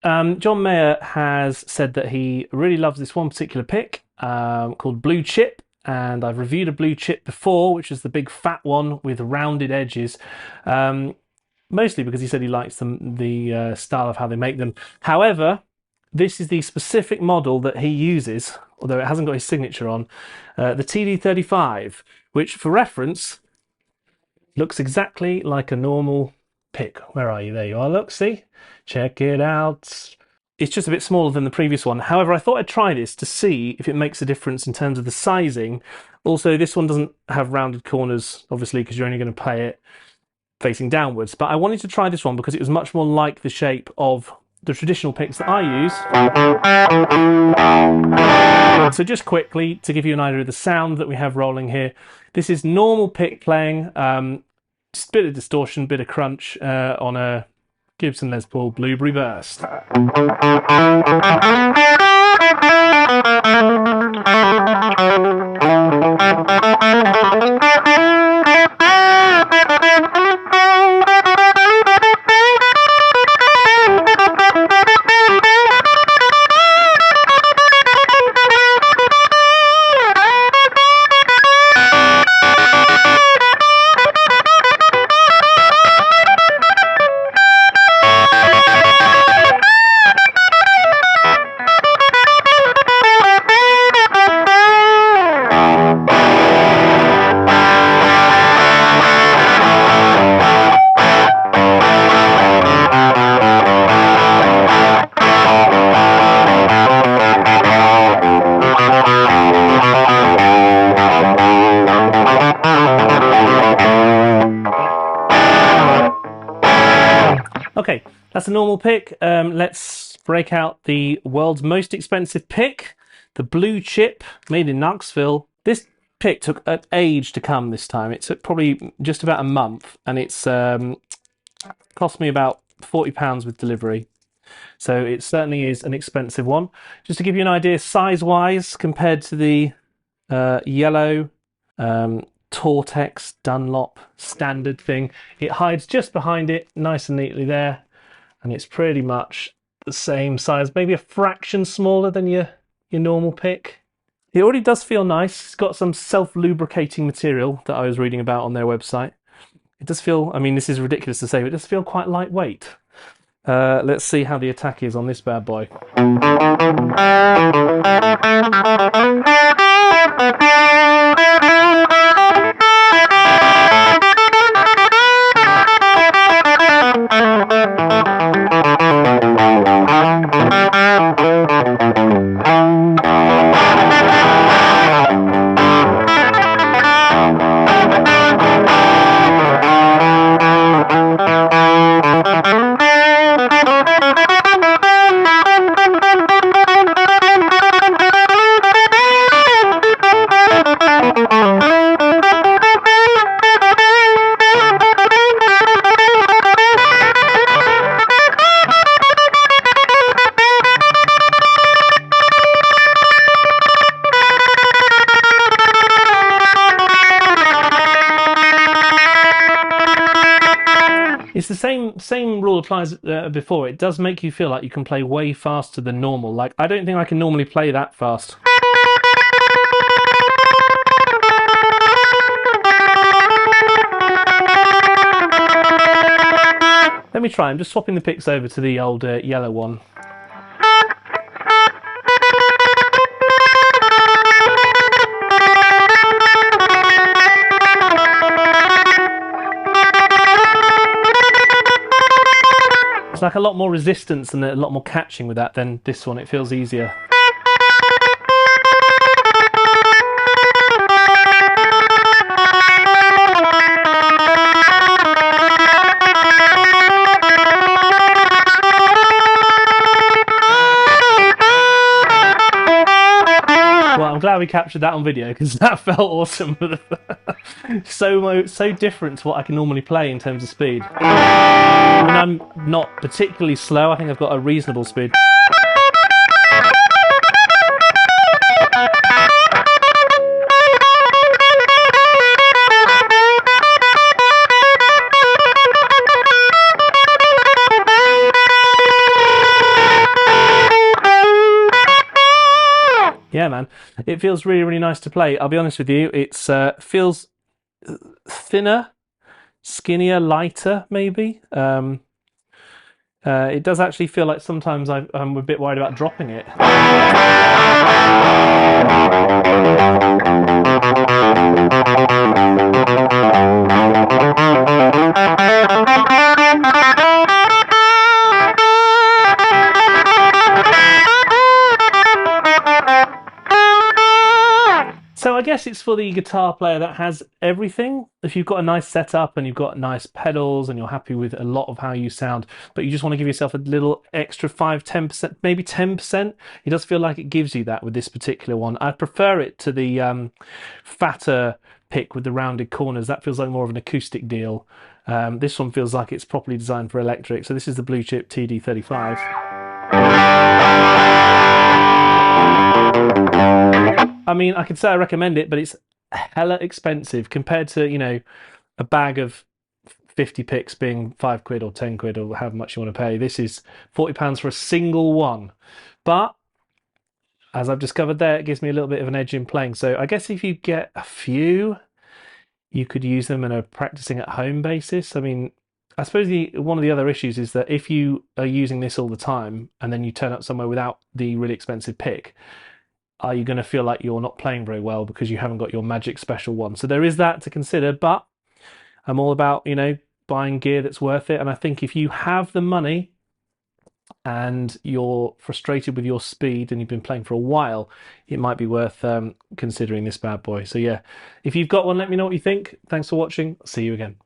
John Mayer has said that he really loves this one particular pick called BlueChip, and I've reviewed a BlueChip before, which is the big fat one with rounded edges, mostly because he said he likes the style of how they make them. However, this is the specific model that he uses, although it hasn't got his signature on, the TD35, which, for reference, looks exactly like a normal pick. Where are you? There you are. Look, see? Check it out. It's just a bit smaller than the previous one. However, I thought I'd try this to see if it makes a difference in terms of the sizing. Also, this one doesn't have rounded corners, obviously, because you're only going to play it facing downwards. But I wanted to try this one because it was much more like the shape of the traditional picks that I use. So just quickly, to give you an idea of the sound that we have rolling here, this is normal pick playing, just a bit of distortion, bit of crunch on a Gibson Les Paul Blueberry Burst. Okay, that's a normal pick. Let's break out the world's most expensive pick, the BlueChip, made in Knoxville. This pick took an age to come this time. It took probably just about a month, and it's cost me about £40 with delivery. So it certainly is an expensive one. Just to give you an idea, size-wise, compared to the yellow Tortex Dunlop standard thing, it hides just behind it nice and neatly there, and it's pretty much the same size, maybe a fraction smaller than your normal pick. It already does feel nice. It's got some self-lubricating material that I was reading about on their website. It does feel, I mean, this is ridiculous to say, but it does feel quite lightweight. Let's see how the attack is on this bad boy. It's the same rule applies before. It does make you feel like you can play way faster than normal. Like, I don't think I can normally play that fast. Let me try. I'm just swapping the picks over to the old yellow one. It's like a lot more resistance and a lot more catching with that than this one. It feels easier. Well, I'm glad we captured that on video because that felt awesome. so different to what I can normally play in terms of speed. I mean, I'm not particularly slow. I think I've got a reasonable speed. yeah, man, it feels really, really nice to play. I'll be honest with you, it's feels thinner, skinnier, lighter, maybe. It does actually feel like sometimes I'm a bit worried about dropping it. So I guess it's for the guitar player that has everything. If you've got a nice setup and you've got nice pedals and you're happy with a lot of how you sound, but you just want to give yourself a little extra 5-10%, maybe 10%, it does feel like it gives you that with this particular one. I prefer it to the fatter pick with the rounded corners. That feels like more of an acoustic deal. This one feels like it's properly designed for electric. So this is the BlueChip TD35. I mean, I could say I recommend it, but it's hella expensive compared to, you know, a bag of 50 picks being £5 or £10 or however much you want to pay. This is £40 for a single one. But as I've discovered there, it gives me a little bit of an edge in playing. So I guess if you get a few, you could use them on a practicing at home basis. I mean, I suppose one of the other issues is that if you are using this all the time and then you turn up somewhere without the really expensive pick, are you going to feel like you're not playing very well because you haven't got your magic special one? So there is that to consider, but I'm all about, you know, buying gear that's worth it. And I think if you have the money and you're frustrated with your speed and you've been playing for a while, it might be worth considering this bad boy. So yeah, if you've got one, let me know what you think. Thanks for watching. See you again.